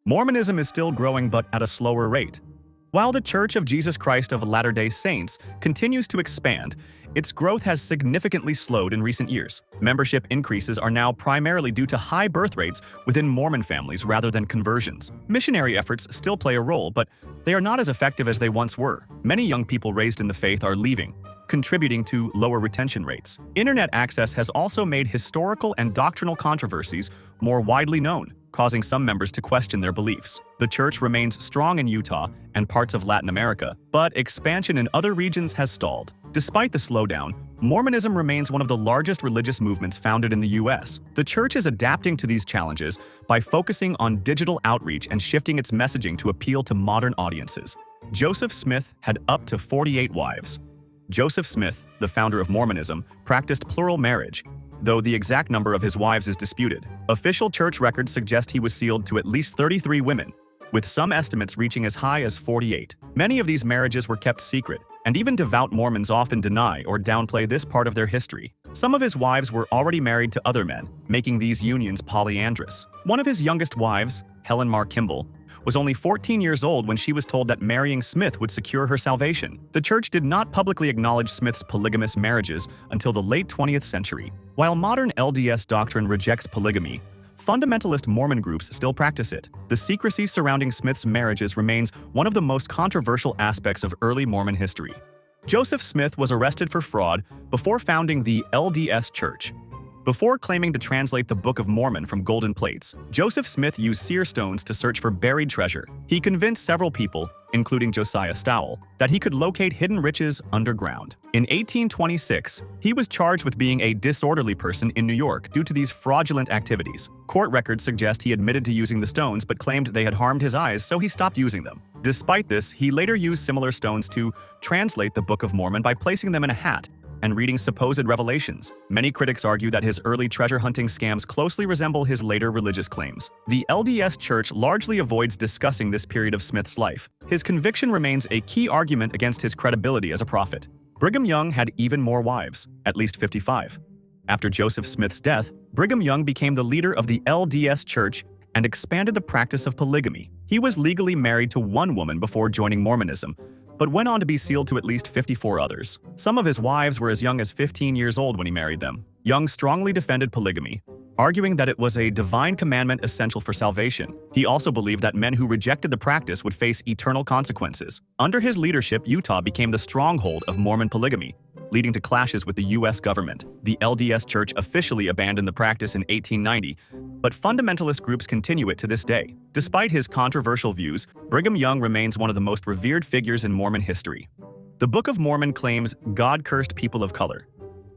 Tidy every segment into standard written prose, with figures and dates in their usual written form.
Mormonism is still growing but at a slower rate. While the Church of Jesus Christ of Latter-day Saints continues to expand, its growth has significantly slowed in recent years. Membership increases are now primarily due to high birth rates within Mormon families rather than conversions. Missionary efforts still play a role, but they are not as effective as they once were. Many young people raised in the faith are leaving, contributing to lower retention rates. Internet access has also made historical and doctrinal controversies more widely known, causing some members to question their beliefs. The church remains strong in Utah and parts of Latin America, but expansion in other regions has stalled. Despite the slowdown, Mormonism remains one of the largest religious movements founded in the U.S. The church is adapting to these challenges by focusing on digital outreach and shifting its messaging to appeal to modern audiences. Joseph Smith had up to 48 wives. Joseph Smith, the founder of Mormonism, practiced plural marriage, though the exact number of his wives is disputed. Official church records suggest he was sealed to at least 33 women, with some estimates reaching as high as 48. Many of these marriages were kept secret, and even devout Mormons often deny or downplay this part of their history. Some of his wives were already married to other men, making these unions polyandrous. One of his youngest wives, Helen Mar Kimball, was only 14 years old when she was told that marrying Smith would secure her salvation. The church did not publicly acknowledge Smith's polygamous marriages until the late 20th century. While modern LDS doctrine rejects polygamy, fundamentalist Mormon groups still practice it. The secrecy surrounding Smith's marriages remains one of the most controversial aspects of early Mormon history. Joseph Smith was arrested for fraud before founding the LDS Church. Before claiming to translate the Book of Mormon from golden plates, Joseph Smith used seer stones to search for buried treasure. He convinced several people, including Josiah Stowell, that he could locate hidden riches underground. In 1826, he was charged with being a disorderly person in New York due to these fraudulent activities. Court records suggest he admitted to using the stones but claimed they had harmed his eyes, so he stopped using them. Despite this, he later used similar stones to translate the Book of Mormon by placing them in a hat and reading supposed revelations. Many critics argue that his early treasure hunting scams closely resemble his later religious claims. The LDS Church largely avoids discussing this period of Smith's life. His conviction remains a key argument against his credibility as a prophet. Brigham Young had even more wives, at least 55. After Joseph Smith's death, Brigham Young became the leader of the LDS Church and expanded the practice of polygamy. He was legally married to one woman before joining Mormonism, but went on to be sealed to at least 54 others. Some of his wives were as young as 15 years old when he married them. Young strongly defended polygamy, arguing that it was a divine commandment essential for salvation. He also believed that men who rejected the practice would face eternal consequences. Under his leadership, Utah became the stronghold of Mormon polygamy, leading to clashes with the U.S. government. The LDS Church officially abandoned the practice in 1890, but fundamentalist groups continue it to this day. Despite his controversial views, Brigham Young remains one of the most revered figures in Mormon history. The Book of Mormon claims God cursed people of color.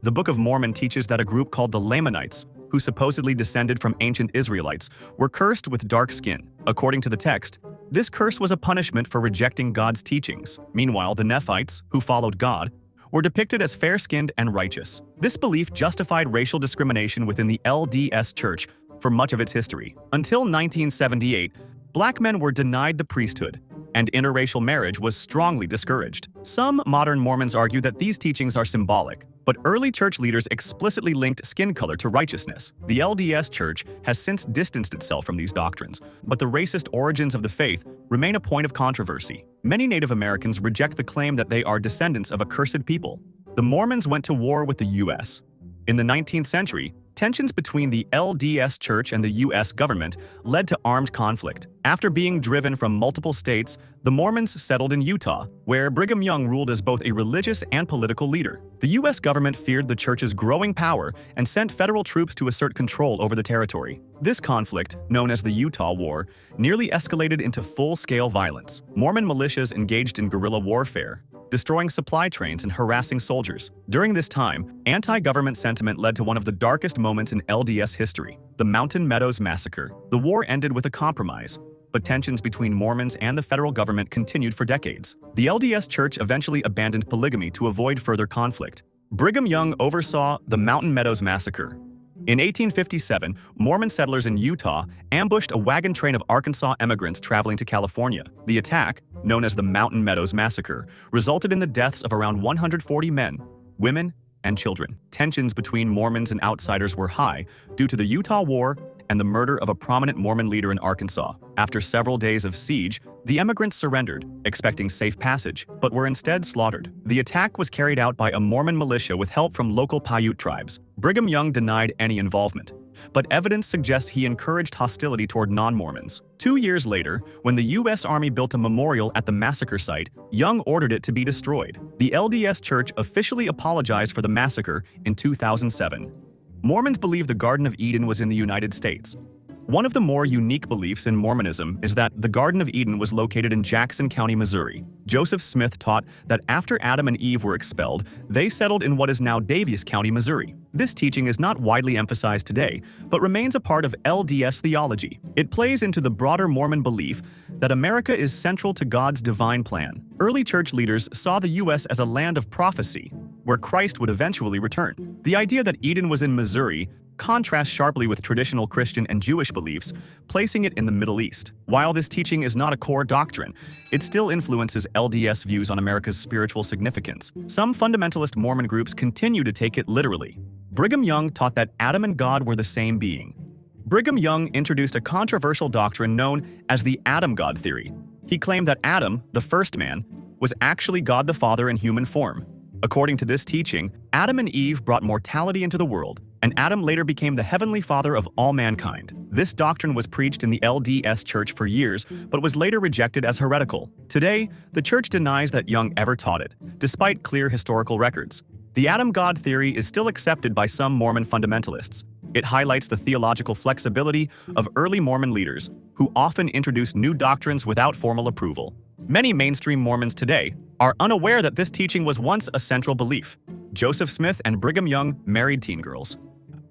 The Book of Mormon teaches that a group called the Lamanites, who supposedly descended from ancient Israelites, were cursed with dark skin. According to the text, this curse was a punishment for rejecting God's teachings. Meanwhile, the Nephites, who followed God, were depicted as fair-skinned and righteous. This belief justified racial discrimination within the LDS Church for much of its history. Until 1978, black men were denied the priesthood, and interracial marriage was strongly discouraged. Some modern Mormons argue that these teachings are symbolic, but early church leaders explicitly linked skin color to righteousness. The LDS Church has since distanced itself from these doctrines, but the racist origins of the faith remain a point of controversy. Many Native Americans reject the claim that they are descendants of a cursed people. The Mormons went to war with the U.S. In the 19th century, tensions between the LDS Church and the U.S. government led to armed conflict. After being driven from multiple states, the Mormons settled in Utah, where Brigham Young ruled as both a religious and political leader. The U.S. government feared the church's growing power and sent federal troops to assert control over the territory. This conflict, known as the Utah War, nearly escalated into full-scale violence. Mormon militias engaged in guerrilla warfare, destroying supply trains and harassing soldiers. During this time, anti-government sentiment led to one of the darkest moments in LDS history, the Meadows Massacre. The war ended with a compromise, but tensions between Mormons and the federal government continued for decades. The LDS Church eventually abandoned polygamy to avoid further conflict. Brigham Young oversaw the Meadows Massacre. In 1857, Mormon settlers in Utah ambushed a wagon train of Arkansas immigrants traveling to California. The attack, known as the Meadows Massacre, resulted in the deaths of around 140 men, women, and children. Tensions between Mormons and outsiders were high due to the Utah War and the murder of a prominent Mormon leader in Arkansas. After several days of siege, the emigrants surrendered, expecting safe passage, but were instead slaughtered. The attack was carried out by a Mormon militia with help from local Paiute tribes. Brigham Young denied any involvement, but evidence suggests he encouraged hostility toward non-Mormons. 2 years later, when the U.S. Army built a memorial at the Massacre site, Young ordered it to be destroyed. The LDS Church officially apologized for the massacre in 2007. Mormons believe the Garden of Eden was in the United States. One of the more unique beliefs in Mormonism is that the Garden of Eden was located in Jackson County, Missouri. Joseph Smith taught that after Adam and Eve were expelled, they settled in what is now Daviess County, Missouri. This teaching is not widely emphasized today, but remains a part of LDS theology. It plays into the broader Mormon belief that America is central to God's divine plan. Early church leaders saw the U.S. as a land of prophecy, where Christ would eventually return. The idea that Eden was in Missouri contrasts sharply with traditional Christian and Jewish beliefs, placing it in the Middle East. While this teaching is not a core doctrine, it still influences LDS views on America's spiritual significance. Some fundamentalist Mormon groups continue to take it literally. Brigham Young taught that Adam and God were the same being. Brigham Young introduced a controversial doctrine known as the Adam-God theory. He claimed that Adam, the first man, was actually God the Father in human form. According to this teaching, Adam and Eve brought mortality into the world, and Adam later became the heavenly father of all mankind. This doctrine was preached in the LDS Church for years, but was later rejected as heretical. Today, the Church denies that Young ever taught it, despite clear historical records. The Adam-God theory is still accepted by some Mormon fundamentalists. It highlights the theological flexibility of early Mormon leaders, who often introduced new doctrines without formal approval. Many mainstream Mormons today are unaware that this teaching was once a central belief. Joseph Smith and Brigham Young married teen girls.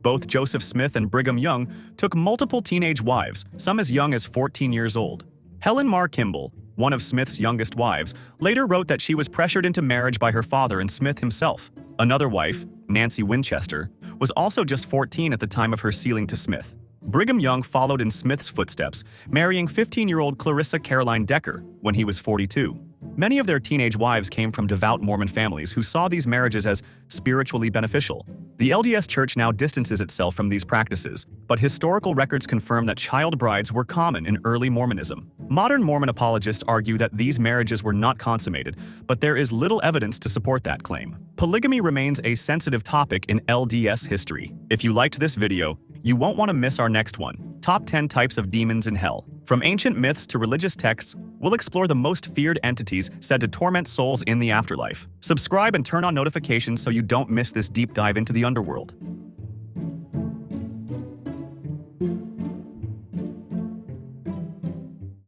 Both Joseph Smith and Brigham Young took multiple teenage wives, some as young as 14 years old. Helen Mar Kimball, one of Smith's youngest wives, later wrote that she was pressured into marriage by her father and Smith himself. Another wife, Nancy Winchester, was also just 14 at the time of her sealing to Smith. Brigham Young followed in Smith's footsteps, marrying 15-year-old Clarissa Caroline Decker when he was 42. Many of their teenage wives came from devout Mormon families who saw these marriages as spiritually beneficial. The LDS Church now distances itself from these practices, but historical records confirm that child brides were common in early Mormonism. Modern Mormon apologists argue that these marriages were not consummated, but there is little evidence to support that claim. Polygamy remains a sensitive topic in LDS history. If you liked this video, you won't want to miss our next one, Top 10 Types of Demons in Hell. From ancient myths to religious texts, we'll explore the most feared entities said to torment souls in the afterlife. Subscribe and turn on notifications so you don't miss this deep dive into the underworld.